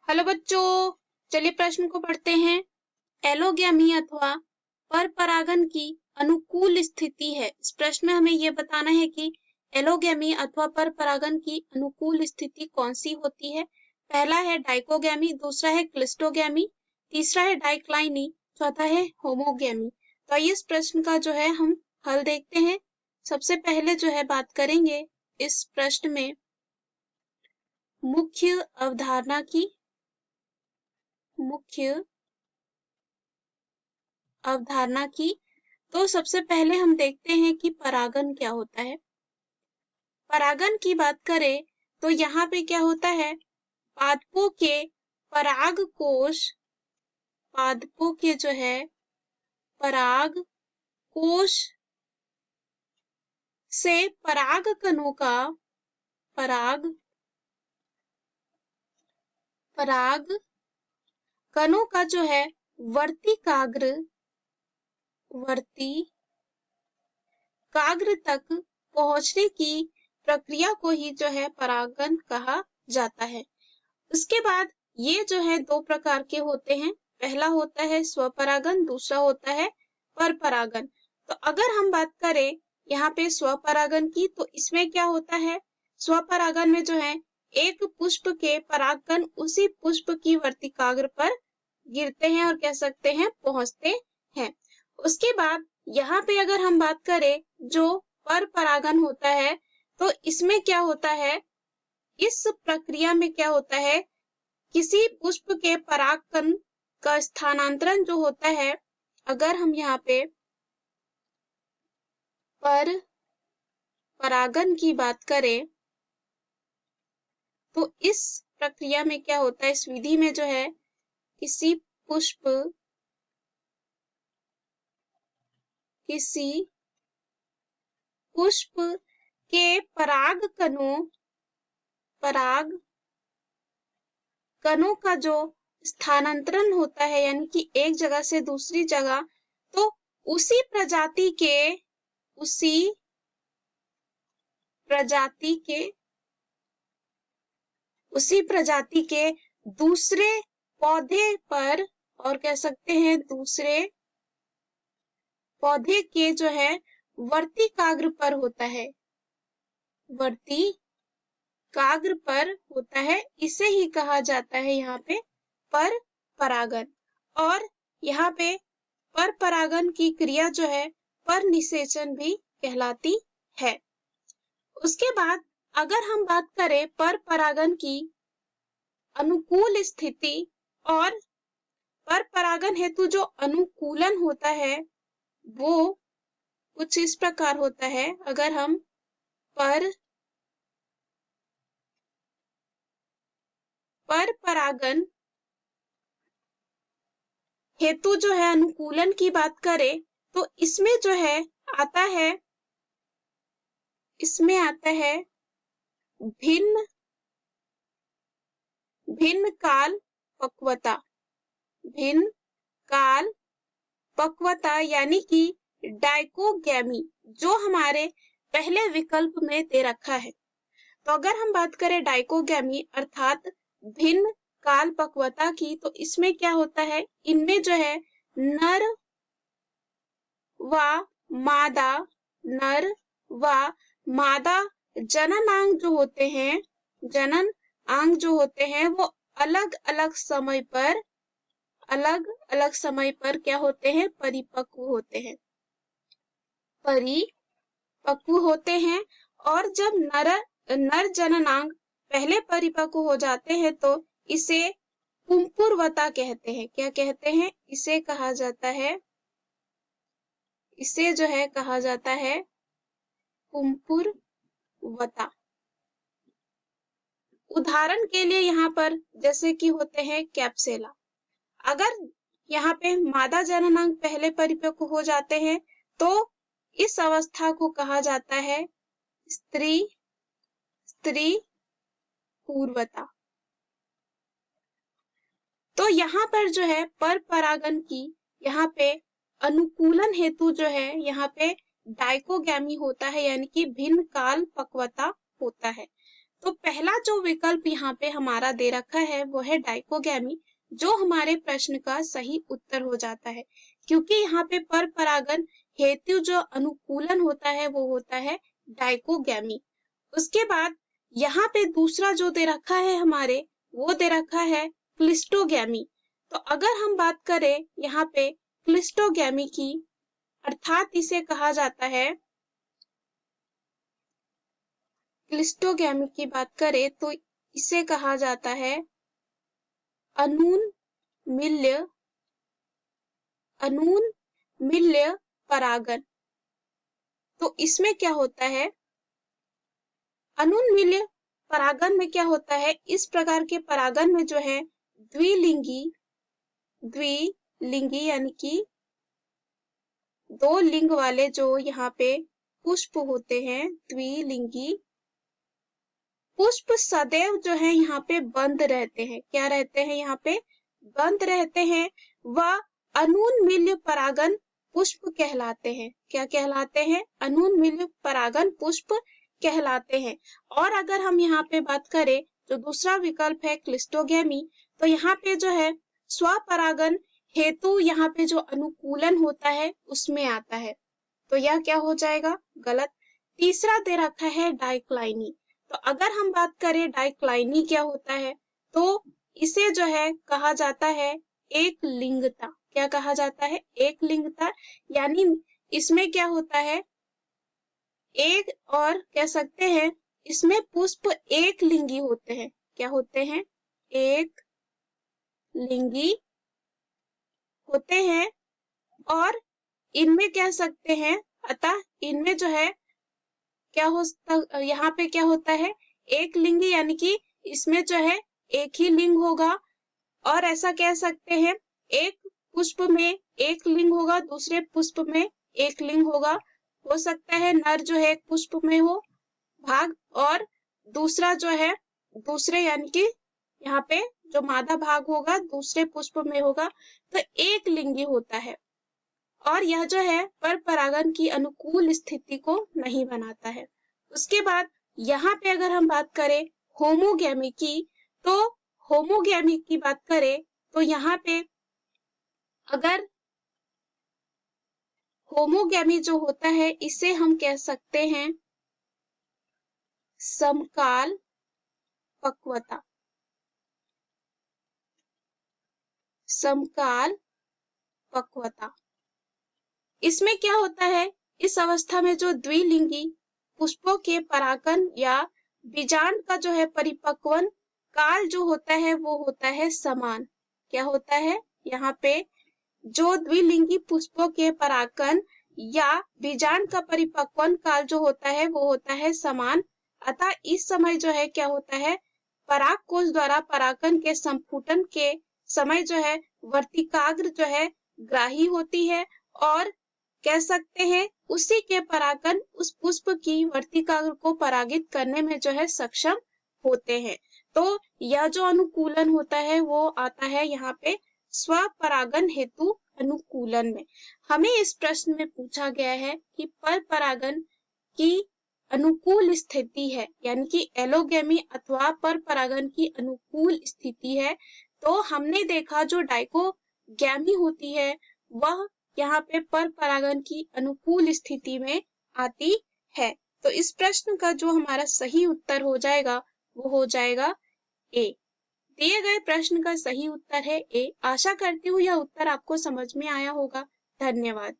Hello बच्चों, चलिए प्रश्न को पढ़ते हैं। एलोगैमी अथवा परपरागन की अनुकूल स्थिति है। इस प्रश्न में हमें यह बताना है कि एलोगैमी अथवा परपरागन की अनुकूल स्थिति कौन सी होती है। पहला है डाइकोगैमी, दूसरा है क्लिस्टोगैमी, तीसरा है डाइक्लाइनी, चौथा है होमोगैमी। तो आइए इस प्रश्न का जो है हम हल देखते हैं। सबसे पहले जो है बात करेंगे इस प्रश्न में मुख्य अवधारणा की। तो सबसे पहले हम देखते हैं कि परागन क्या होता है। परागन की बात करें तो यहाँ पे क्या होता है, पादपों के जो है पराग कोश से पराग कणों का जो है वर्तिकाग्र तक पहुंचने की प्रक्रिया को ही जो है परागन कहा जाता है। उसके बाद ये जो है दो प्रकार के होते हैं। पहला होता है स्वपरागन, दूसरा होता है परपरागन। तो अगर हम बात करें यहाँ पे स्वपरागन की, तो इसमें क्या होता है, स्वपरागन में जो है एक पुष्प के परागकण उसी पुष्प की वर्तिकाग्र पर गिरते हैं और कह सकते हैं पहुंचते हैं। उसके बाद यहाँ पे अगर हम बात करें जो परपरागन होता है, तो इसमें क्या होता है, इस प्रक्रिया में क्या होता है, किसी पुष्प के परागकण का स्थानांतरण जो होता है, अगर हम यहाँ पे परपरागन की बात करें तो इस प्रक्रिया में क्या होता है, इस विधि में जो है किसी पुष्प के परागकणों का जो स्थानांतरण होता है, यानी कि एक जगह से दूसरी जगह, तो उसी प्रजाति के दूसरे पौधे पर, और कह सकते हैं दूसरे पौधे के जो है वर्तिकाग्र पर होता है, इसे ही कहा जाता है यहाँ पे परपरागन। और यहाँ पे परपरागन की क्रिया जो है परनिषेचन भी कहलाती है। उसके बाद अगर हम बात करें परपरागन की अनुकूल स्थिति और परपरागन हेतु जो अनुकूलन होता है वो कुछ इस प्रकार होता है। अगर हम परपरागन हेतु जो है अनुकूलन की बात करें तो इसमें जो है आता है भिन्न काल पक्वता यानी कि डाइकोगैमी, जो हमारे पहले विकल्प में दे रखा है। तो अगर हम बात करें डाइकोगैमी अर्थात भिन्न काल पक्वता की, तो इसमें क्या होता है, इनमें जो है नर व मादा जनन अंग जो होते हैं वो अलग अलग समय पर क्या होते हैं, परिपक्व होते हैं। और जब नर जननांग पहले परिपक्व हो जाते हैं तो इसे पुंपुरवता कहते हैं। क्या कहते हैं, इसे जो है कहा जाता है पुंपुरवता। उदाहरण के लिए यहाँ पर जैसे कि होते हैं कैप्सेला। अगर यहाँ पे मादा जननांग पहले परिपक्व हो जाते हैं तो इस अवस्था को कहा जाता है स्त्री पूर्वता। तो यहाँ पर जो है परपरागन की यहाँ पे अनुकूलन हेतु जो है यहाँ पे डाइकोगैमी होता है, यानी कि भिन्न काल पक्वता होता है। तो पहला जो विकल्प यहाँ पे हमारा दे रखा है वो है डाइकोगैमी, जो हमारे प्रश्न का सही उत्तर हो जाता है, क्योंकि यहाँ पे पर परागन हेतु जो अनुकूलन होता है वो होता है डाइकोगैमी। उसके बाद यहाँ पे दूसरा जो दे रखा है हमारे, वो दे रखा है क्लिस्टोगैमी। तो अगर हम बात करें यहाँ पे क्लिस्टोगैमी की, अर्थात इसे कहा जाता है, क्लिस्टोगैमी की बात करें तो इसे कहा जाता है अनून-मिल्य परागन। तो इसमें क्या होता है, अनून-मिल्य परागन में क्या होता है, इस प्रकार के परागन में जो है द्विलिंगी यानी कि दो लिंग वाले जो यहाँ पे पुष्प होते हैं, द्विलिंगी पुष्प सदैव जो है यहाँ पे बंद रहते हैं। क्या रहते हैं, यहाँ पे बंद रहते हैं। वह अनून-मिल्य परागन पुष्प कहलाते हैं। क्या कहलाते हैं, अनून-मिल्य परागन पुष्प कहलाते हैं। और अगर हम यहाँ पे बात करें जो दूसरा विकल्प है क्लिस्टोगैमी, तो यहाँ पे जो है स्वपरागन हेतु यहाँ पे जो अनुकूलन होता है उसमें आता है, तो यह क्या हो जाएगा, गलत। तीसरा दे रखा है डाइक्लाइनी। तो अगर हम बात करें डाइक्लाइनी क्या होता है, तो इसे जो है कहा जाता है एक लिंगता। क्या कहा जाता है, एक लिंगता, यानी इसमें क्या होता है, एक, और कह सकते हैं इसमें पुष्प एक लिंगी होते हैं। क्या होते हैं, एक लिंगी होते हैं। और इनमें कह सकते हैं, अतः इनमें जो है क्या हो, यहाँ पे क्या होता है, एक लिंगी, यानी कि इसमें जो है एक ही लिंग होगा। और ऐसा कह सकते हैं एक पुष्प में एक लिंग होगा, दूसरे पुष्प में एक लिंग होगा। हो सकता है नर जो है एक पुष्प में हो भाग, और दूसरा जो है दूसरे, यानी कि यहाँ पे जो मादा भाग होगा दूसरे पुष्प में होगा, तो एक लिंगी होता है। और यह जो है पर परागन की अनुकूल स्थिति को नहीं बनाता है। उसके बाद यहाँ पे अगर हम बात करें होमोगैमी की, तो होमोगैमी की बात करें तो यहाँ पे अगर होमोगैमी जो होता है इसे हम कह सकते हैं समकाल पक्वता। समकाल पक्वता, इसमें क्या होता है, इस अवस्था में जो द्विलिंगी पुष्पों के परागन या बीजांड का जो है परिपक्वन काल जो होता है वो होता है समान। क्या होता है, यहाँ पे जो द्विलिंगी पुष्पों के परागन या बीजांड का परिपक्वन काल जो होता है वो होता है समान। अतः इस समय जो है क्या होता है, पराग कोष द्वारा परागन के संपुटन के समय जो है वर्तिकाग्र जो है ग्राही होती है, और कह सकते हैं उसी के परागन उस पुष्प की वर्तिकाग्र को परागित करने में जो है सक्षम होते हैं। तो यह जो अनुकूलन होता है वो आता है यहाँ पे स्वपरागन हेतु अनुकूलन में। हमें इस प्रश्न में पूछा गया है कि पर परागन की अनुकूल स्थिति है, यानी कि एलोगैमी अथवा पर परागन की अनुकूल स्थिति है। तो हमने देखा जो डाइकोगैमी होती है वह यहाँ पे पर परागन की अनुकूल स्थिति में आती है। तो इस प्रश्न का जो हमारा सही उत्तर हो जाएगा वो हो जाएगा ए। दिए गए प्रश्न का सही उत्तर है ए। आशा करती हूँ यह उत्तर आपको समझ में आया होगा। धन्यवाद।